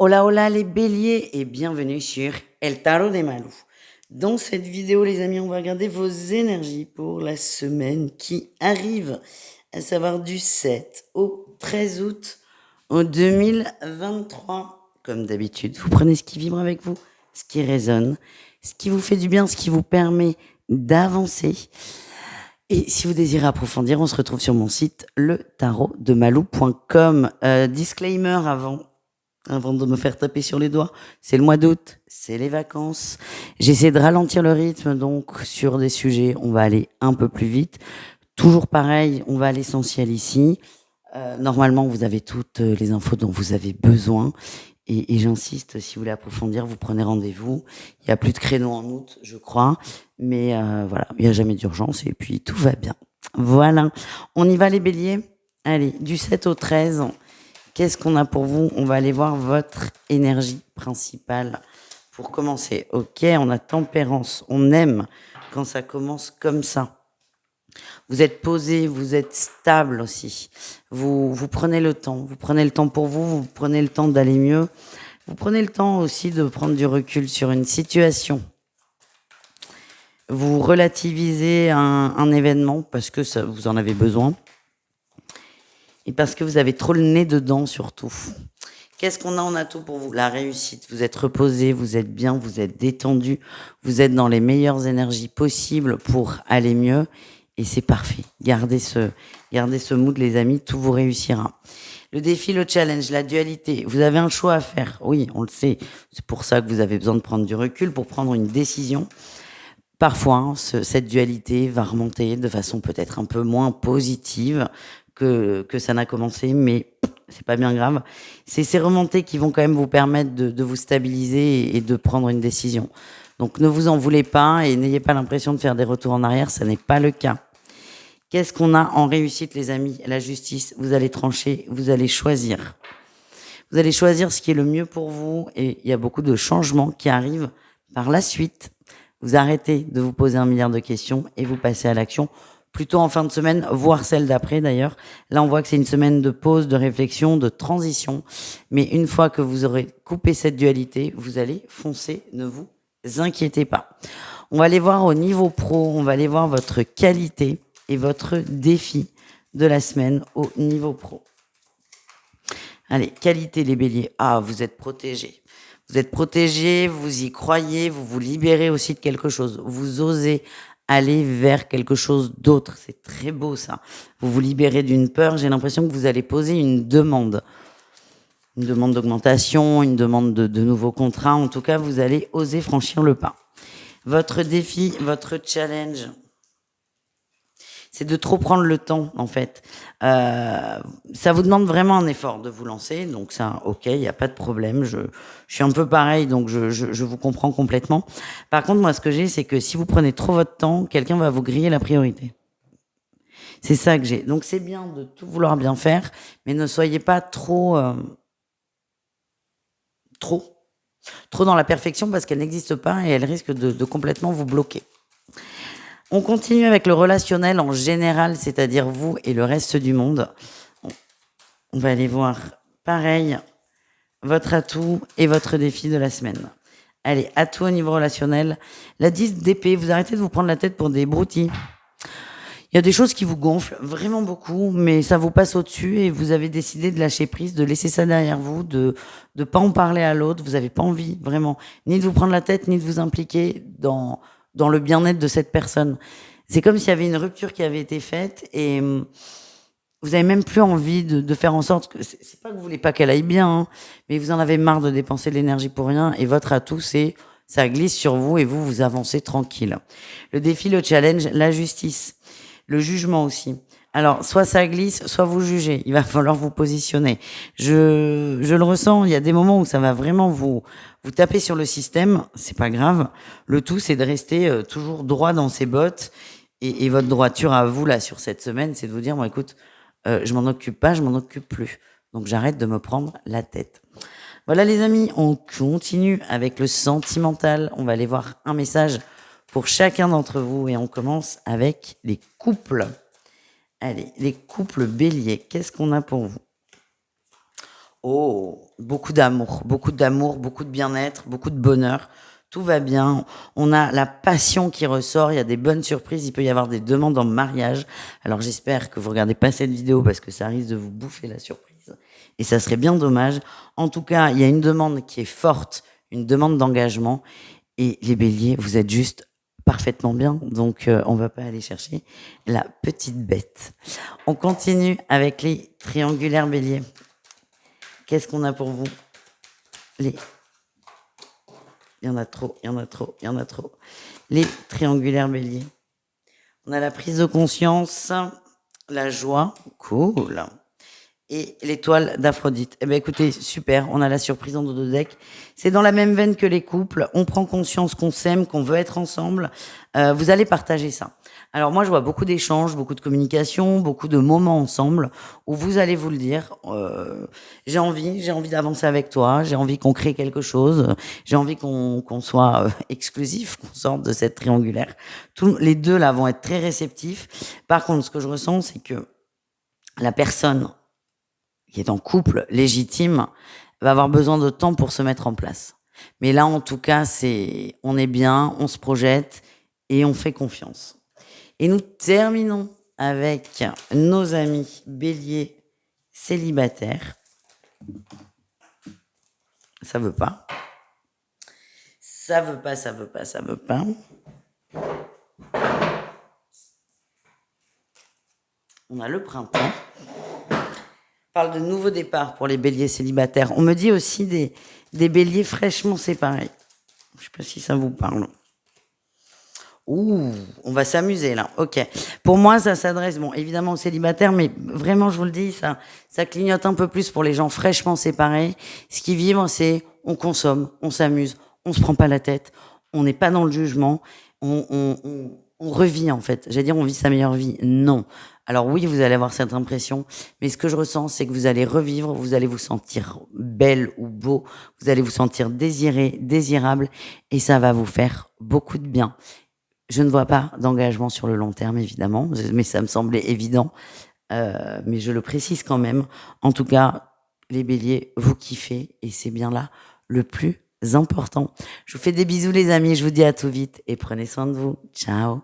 Hola, hola les béliers et bienvenue sur El Tarot des Malou. Dans cette vidéo, les amis, on va regarder vos énergies pour la semaine qui arrive, à savoir du 7 au 13 août en 2023. Comme d'habitude, vous prenez ce qui vibre avec vous, ce qui résonne, ce qui vous fait du bien, ce qui vous permet d'avancer. Et si vous désirez approfondir, on se retrouve sur mon site letarotdemalou.com. Disclaimer avant de me faire taper sur les doigts, c'est le mois d'août, c'est les vacances. J'essaie de ralentir le rythme, donc sur des sujets, on va aller un peu plus vite. Toujours pareil, on va à l'essentiel ici. Normalement, vous avez toutes les infos dont vous avez besoin. Et j'insiste, si vous voulez approfondir, vous prenez rendez-vous. Il n'y a plus de créneau en août, je crois. Mais voilà, il n'y a jamais d'urgence et puis tout va bien. Voilà, on y va les béliers. Allez, du 7 au 13. Qu'est-ce qu'on a pour vous? On va aller voir votre énergie principale. Pour commencer, ok, on a tempérance. On aime quand ça commence comme ça. Vous êtes posé, vous êtes stable aussi. Vous prenez le temps. Vous prenez le temps pour vous, vous prenez le temps d'aller mieux. Vous prenez le temps aussi de prendre du recul sur une situation. Vous relativisez un événement parce que ça, vous en avez besoin. Et parce que vous avez trop le nez dedans surtout. Qu'est-ce qu'on a en atout pour vous? La réussite. Vous êtes reposé, vous êtes bien, vous êtes détendu, vous êtes dans les meilleures énergies possibles pour aller mieux. Et c'est parfait. Gardez ce mood, les amis, tout vous réussira. Le défi, le challenge, la dualité. Vous avez un choix à faire. Oui, on le sait. C'est pour ça que vous avez besoin de prendre du recul pour prendre une décision. Parfois, cette dualité va remonter de façon peut-être un peu moins positive que ça n'a commencé, mais c'est pas bien grave. C'est ces remontées qui vont quand même vous permettre de vous stabiliser et de prendre une décision. Donc ne vous en voulez pas et n'ayez pas l'impression de faire des retours en arrière, ça n'est pas le cas. Qu'est-ce qu'on a en réussite, les amis? La justice, vous allez trancher, vous allez choisir. Vous allez choisir ce qui est le mieux pour vous et il y a beaucoup de changements qui arrivent par la suite. Vous arrêtez de vous poser un milliard de questions et vous passez à l'action plutôt en fin de semaine, voire celle d'après d'ailleurs. Là, on voit que c'est une semaine de pause, de réflexion, de transition. Mais une fois que vous aurez coupé cette dualité, vous allez foncer, ne vous inquiétez pas. On va aller voir au niveau pro, on va aller voir votre qualité et votre défi de la semaine au niveau pro. Allez, qualité les béliers. Ah, vous êtes protégés. Vous êtes protégés, vous y croyez, vous vous libérez aussi de quelque chose. Vous osez aller vers quelque chose d'autre. C'est très beau ça. Vous vous libérez d'une peur. J'ai l'impression que vous allez poser une demande. Une demande d'augmentation, une demande de nouveaux contrats. En tout cas, vous allez oser franchir le pas. Votre défi, votre challenge, c'est de trop prendre le temps, en fait. Ça vous demande vraiment un effort de vous lancer, donc ça, ok, il n'y a pas de problème. Je suis un peu pareil, donc je vous comprends complètement. Par contre, moi, ce que j'ai, c'est que si vous prenez trop votre temps, quelqu'un va vous griller la priorité. C'est ça que j'ai. Donc c'est bien de tout vouloir bien faire, mais ne soyez pas trop, trop dans la perfection parce qu'elle n'existe pas et elle risque de complètement vous bloquer. On continue avec le relationnel en général, c'est-à-dire vous et le reste du monde. On va aller voir, pareil, votre atout et votre défi de la semaine. Allez, atout au niveau relationnel. La 10 d'épée, vous arrêtez de vous prendre la tête pour des broutilles. Il y a des choses qui vous gonflent vraiment beaucoup, mais ça vous passe au-dessus et vous avez décidé de lâcher prise, de laisser ça derrière vous, de pas en parler à l'autre. Vous n'avez pas envie, vraiment, ni de vous prendre la tête, ni de vous impliquer dans le bien-être de cette personne. C'est comme s'il y avait une rupture qui avait été faite et vous avez même plus envie de faire en sorte que c'est pas que vous voulez pas qu'elle aille bien, hein, mais vous en avez marre de dépenser de l'énergie pour rien et votre atout c'est ça glisse sur vous et vous avancez tranquille. Le défi, le challenge, la justice, le jugement aussi. Alors soit ça glisse, soit vous jugez. Il va falloir vous positionner. Je le ressens. Il y a des moments où ça va vraiment vous taper sur le système. C'est pas grave. Le tout c'est de rester toujours droit dans ses bottes et votre droiture à vous là sur cette semaine, c'est de vous dire bon écoute je m'en occupe pas, je m'en occupe plus. Donc j'arrête de me prendre la tête. Voilà les amis, on continue avec le sentimental. On va aller voir un message pour chacun d'entre vous et on commence avec les couples. Allez, les couples béliers, qu'est-ce qu'on a pour vous? Oh, beaucoup d'amour, beaucoup de bien-être, beaucoup de bonheur. Tout va bien. On a la passion qui ressort. Il y a des bonnes surprises. Il peut y avoir des demandes en mariage. Alors j'espère que vous regardez pas cette vidéo parce que ça risque de vous bouffer la surprise. Et ça serait bien dommage. En tout cas, il y a une demande qui est forte, une demande d'engagement. Et les béliers, vous êtes juste parfaitement bien. Donc on va pas aller chercher la petite bête. On continue avec les triangulaires béliers. Qu'est-ce qu'on a pour vous? Les... Il y en a trop, il y en a trop, il y en a trop. Les triangulaires béliers. On a la prise de conscience, la joie, cool. Et l'étoile d'Aphrodite. Eh bien écoutez, super, on a la surprise en dos de deck. C'est dans la même veine que les couples. On prend conscience qu'on s'aime, qu'on veut être ensemble. Vous allez partager ça. Alors moi, je vois beaucoup d'échanges, beaucoup de communication, beaucoup de moments ensemble où vous allez vous le dire. J'ai envie d'avancer avec toi. J'ai envie qu'on crée quelque chose. J'ai envie qu'on soit exclusif, qu'on sorte de cette triangulaire. Les deux là vont être très réceptifs. Par contre, ce que je ressens, c'est que la personne qui est en couple légitime va avoir besoin de temps pour se mettre en place. Mais là, en tout cas, on est bien, on se projette et on fait confiance. Et nous terminons avec nos amis béliers célibataires. Ça veut pas. Ça veut pas, ça veut pas, ça veut pas. On a le printemps. On parle de nouveaux départs pour les béliers célibataires. On me dit aussi des béliers fraîchement séparés. Je ne sais pas si ça vous parle. Ouh, on va s'amuser là. Ok. Pour moi, ça s'adresse, bon, évidemment aux célibataires, mais vraiment, je vous le dis, ça clignote un peu plus pour les gens fraîchement séparés. Ce qui vibre, c'est on consomme, on s'amuse, on se prend pas la tête, on n'est pas dans le jugement, on revit en fait. J'allais dire, on vit sa meilleure vie. Non. Alors oui, vous allez avoir cette impression, mais ce que je ressens, c'est que vous allez revivre, vous allez vous sentir belle ou beau, vous allez vous sentir désiré, désirable, et ça va vous faire beaucoup de bien. Je ne vois pas d'engagement sur le long terme, évidemment, mais ça me semblait évident. Mais je le précise quand même. En tout cas, les béliers, vous kiffez et c'est bien là le plus important. Je vous fais des bisous les amis, je vous dis à tout vite et prenez soin de vous. Ciao.